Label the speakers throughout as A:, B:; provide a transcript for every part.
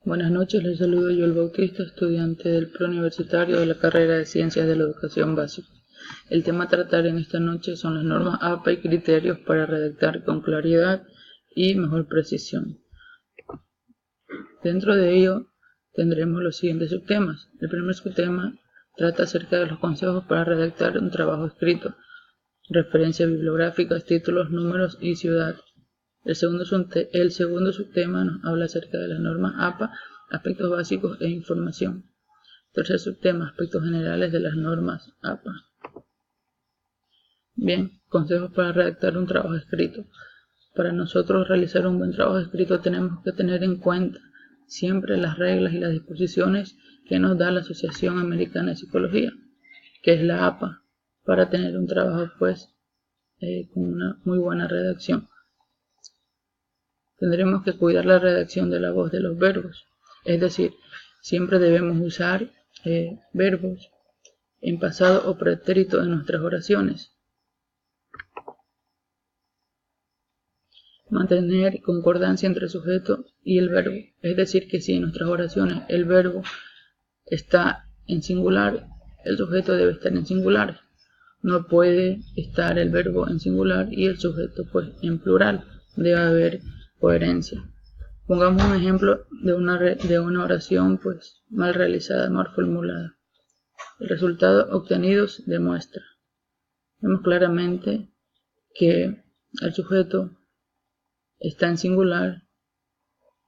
A: Buenas noches, les saludo Joel Bautista, estudiante del preuniversitario de la carrera de Ciencias de la Educación Básica. El tema a tratar en esta noche son las normas APA y criterios para redactar con claridad y mejor precisión. Dentro de ello tendremos los siguientes subtemas. El primer subtema trata acerca de los consejos para redactar un trabajo escrito, referencias bibliográficas, títulos, números y ciudad. El segundo subtema nos habla acerca de las normas APA, aspectos básicos e información. Tercer subtema, aspectos generales de las normas APA. Bien, consejos para redactar un trabajo escrito. Para nosotros realizar un buen trabajo escrito tenemos que tener en cuenta siempre las reglas y las disposiciones que nos da la Asociación Americana de Psicología, que es la APA, para tener un trabajo con una muy buena redacción. Tendremos que cuidar la redacción de la voz de los verbos, es decir, siempre debemos usar verbos en pasado o pretérito en nuestras oraciones. Mantener concordancia entre el sujeto y el verbo, es decir, que si en nuestras oraciones el verbo está en singular, el sujeto debe estar en singular. No puede estar el verbo en singular y el sujeto en plural. Debe haber coherencia. Pongamos un ejemplo de una oración mal realizada, mal formulada. El resultado obtenido demuestra. Vemos claramente que el sujeto está en singular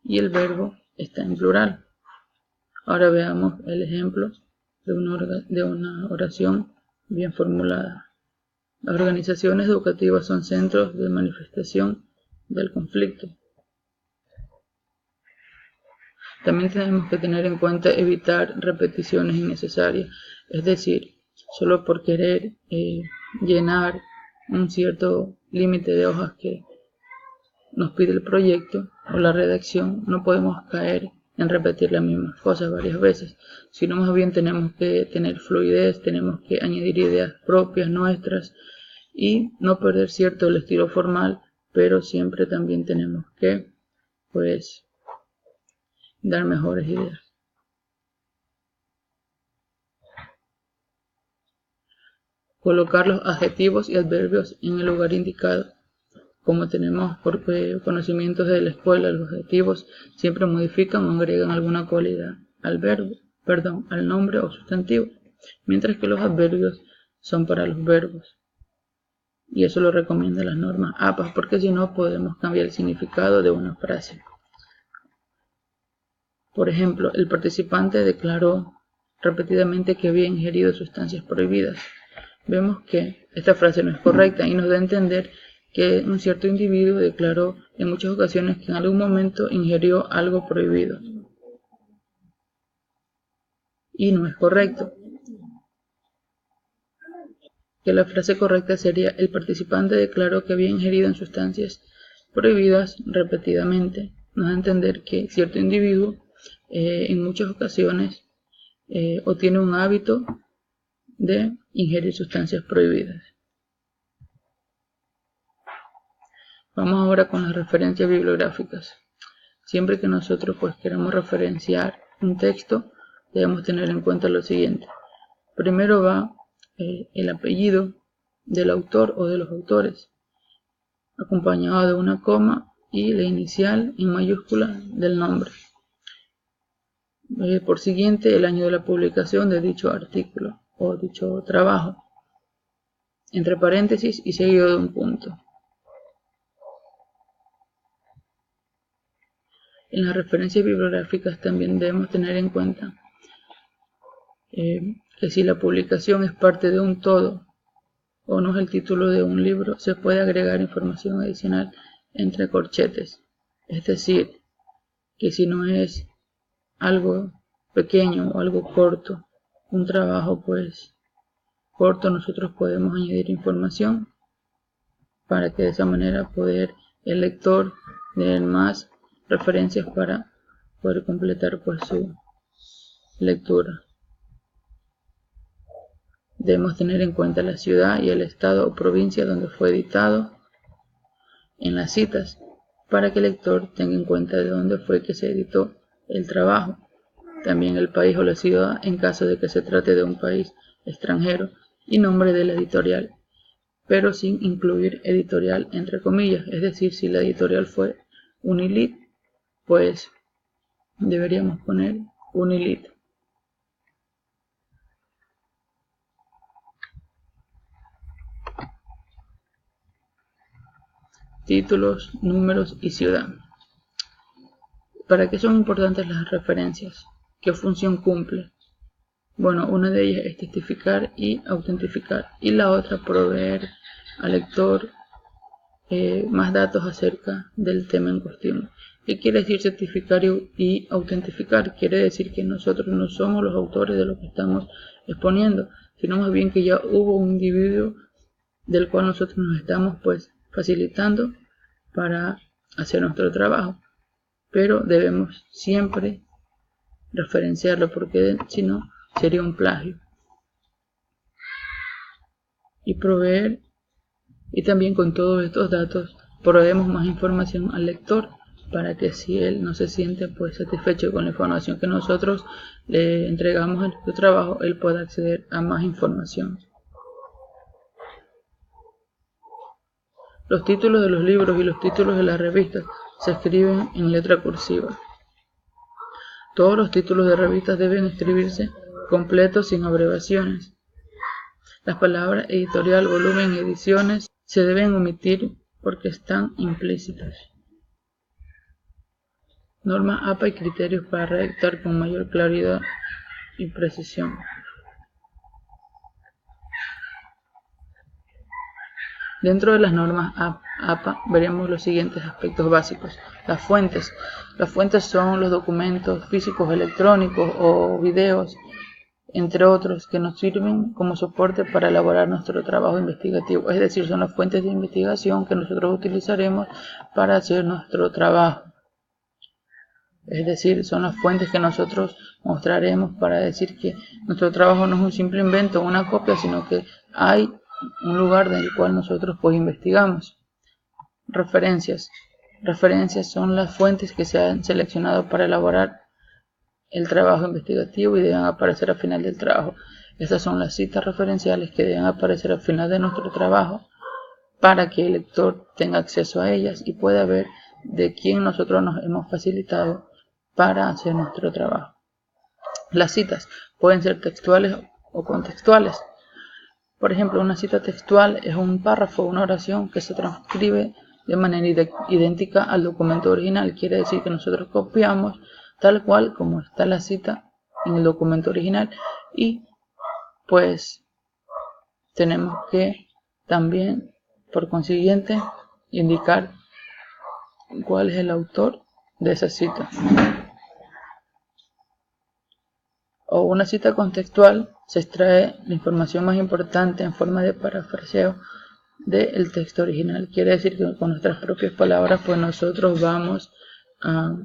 A: y el verbo está en plural. Ahora veamos el ejemplo de una oración bien formulada. Las organizaciones educativas son centros de manifestación del conflicto. También tenemos que tener en cuenta evitar repeticiones innecesarias, es decir, solo por querer llenar un cierto límite de hojas que nos pide el proyecto o la redacción, no podemos caer en repetir las mismas cosas varias veces, sino más bien tenemos que tener fluidez, tenemos que añadir ideas propias nuestras y no perder cierto el estilo formal, pero siempre también tenemos que dar mejores ideas. Colocar los adjetivos y adverbios en el lugar indicado. Como tenemos por conocimientos de la escuela, los adjetivos siempre modifican o agregan alguna cualidad al nombre o sustantivo, mientras que los adverbios son para los verbos. Y eso lo recomiendan las normas APA, porque si no podemos cambiar el significado de una frase. Por ejemplo, el participante declaró repetidamente que había ingerido sustancias prohibidas. Vemos que esta frase no es correcta y nos da a entender que un cierto individuo declaró en muchas ocasiones que en algún momento ingirió algo prohibido. Y no es correcto. Que la frase correcta sería: el participante declaró que había ingerido sustancias prohibidas repetidamente. Nos da a entender que cierto individuo en muchas ocasiones o tiene un hábito de ingerir sustancias prohibidas. Vamos ahora con las referencias bibliográficas. Siempre que nosotros queramos referenciar un texto, debemos tener en cuenta lo siguiente. Primero va el apellido del autor o de los autores, acompañado de una coma y la inicial en mayúscula del nombre. Por siguiente, el año de la publicación de dicho artículo o dicho trabajo, entre paréntesis y seguido de un punto. En las referencias bibliográficas también debemos tener en cuenta que si la publicación es parte de un todo o no es el título de un libro, se puede agregar información adicional entre corchetes. Es decir, que si no es algo pequeño o algo corto, un trabajo corto, nosotros podemos añadir información para que de esa manera el lector tener más referencias para poder completar su lectura. Debemos tener en cuenta la ciudad y el estado o provincia donde fue editado en las citas, para que el lector tenga en cuenta de dónde fue que se editó el trabajo, también el país o la ciudad en caso de que se trate de un país extranjero y nombre de la editorial, pero sin incluir editorial entre comillas, es decir, si la editorial fue Unilit, pues deberíamos poner Unilit. Títulos, números y ciudad. ¿Para qué son importantes las referencias? ¿Qué función cumple? Bueno, una de ellas es testificar y autentificar, y la otra proveer al lector más datos acerca del tema en cuestión. ¿Qué quiere decir certificar y autentificar? Quiere decir que nosotros no somos los autores de lo que estamos exponiendo, sino más bien que ya hubo un individuo del cual nosotros nos estamos facilitando para hacer nuestro trabajo, pero debemos siempre referenciarlo porque si no sería un plagio. Y proveer, y también con todos estos datos proveemos más información al lector para que si él no se siente satisfecho con la información que nosotros le entregamos en nuestro trabajo, él pueda acceder a más información. Los títulos de los libros y los títulos de las revistas se escriben en letra cursiva. Todos los títulos de revistas deben escribirse completos sin abreviaciones. Las palabras editorial, volumen y ediciones se deben omitir porque están implícitas. Normas APA y criterios para redactar con mayor claridad y precisión. Dentro de las normas APA veremos los siguientes aspectos básicos. Las fuentes. Las fuentes son los documentos físicos, electrónicos o videos, entre otros, que nos sirven como soporte para elaborar nuestro trabajo investigativo. Es decir, son las fuentes de investigación que nosotros utilizaremos para hacer nuestro trabajo. Es decir, son las fuentes que nosotros mostraremos para decir que nuestro trabajo no es un simple invento o una copia, sino que hay un lugar del cual nosotros investigamos. Referencias. Referencias son las fuentes que se han seleccionado para elaborar el trabajo investigativo y deben aparecer al final del trabajo. Estas son las citas referenciales que deben aparecer al final de nuestro trabajo para que el lector tenga acceso a ellas y pueda ver de quién nosotros nos hemos facilitado para hacer nuestro trabajo. Las citas pueden ser textuales o contextuales. Por ejemplo, una cita textual es un párrafo o una oración que se transcribe de manera idéntica al documento original. Quiere decir que nosotros copiamos tal cual como está la cita en el documento original y tenemos que también, por consiguiente, indicar cuál es el autor de esa cita. O una cita contextual se extrae la información más importante en forma de parafraseo del texto original. Quiere decir que con nuestras propias palabras nosotros vamos a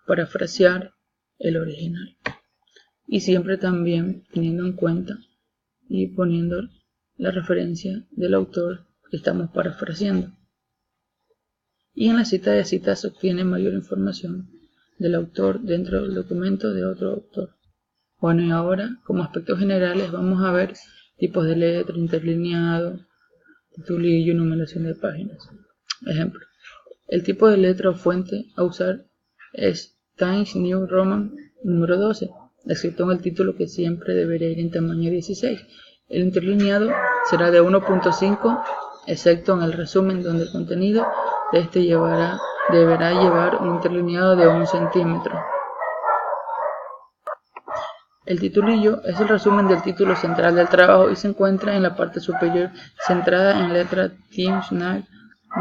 A: parafrasear el original. Y siempre también teniendo en cuenta y poniendo la referencia del autor que estamos parafraseando. Y en la cita de citas se obtiene mayor información del autor dentro del documento de otro autor. Bueno, y ahora, como aspectos generales, vamos a ver tipos de letra, interlineado, titulillo y numeración de páginas. Ejemplo, el tipo de letra o fuente a usar es Times New Roman número 12, excepto en el título que siempre debería ir en tamaño 16. El interlineado será de 1.5, excepto en el resumen donde el contenido de este deberá llevar un interlineado de 1 centímetro. El titulillo es el resumen del título central del trabajo y se encuentra en la parte superior, centrada en letra Times New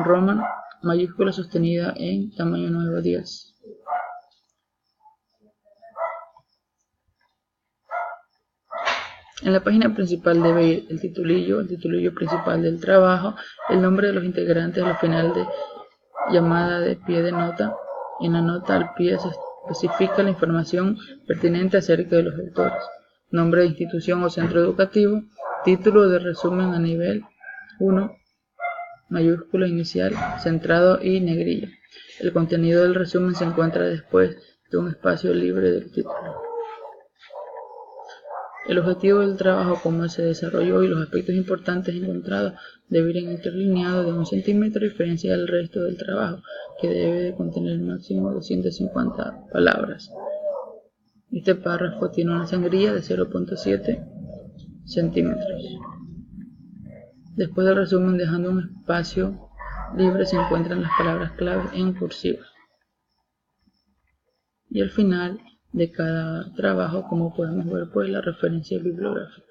A: Roman mayúscula sostenida en tamaño 9:10. En la página principal debe ir el titulillo principal del trabajo, el nombre de los integrantes al final de llamada de pie de nota. En la nota al pie se especifica la información pertinente acerca de los autores, nombre de institución o centro educativo, título de resumen a nivel 1, mayúscula inicial, centrado y negrilla. El contenido del resumen se encuentra después de un espacio libre del título. El objetivo del trabajo, cómo se desarrolló y los aspectos importantes encontrados deben ir interlineados de 1 centímetro, a diferencia del resto del trabajo, que debe de contener máximo 250 palabras. Este párrafo tiene una sangría de 0.7 centímetros. Después del resumen, dejando un espacio libre, se encuentran las palabras clave en cursiva. Y al final de cada trabajo, como podemos ver, pues la referencia bibliográfica.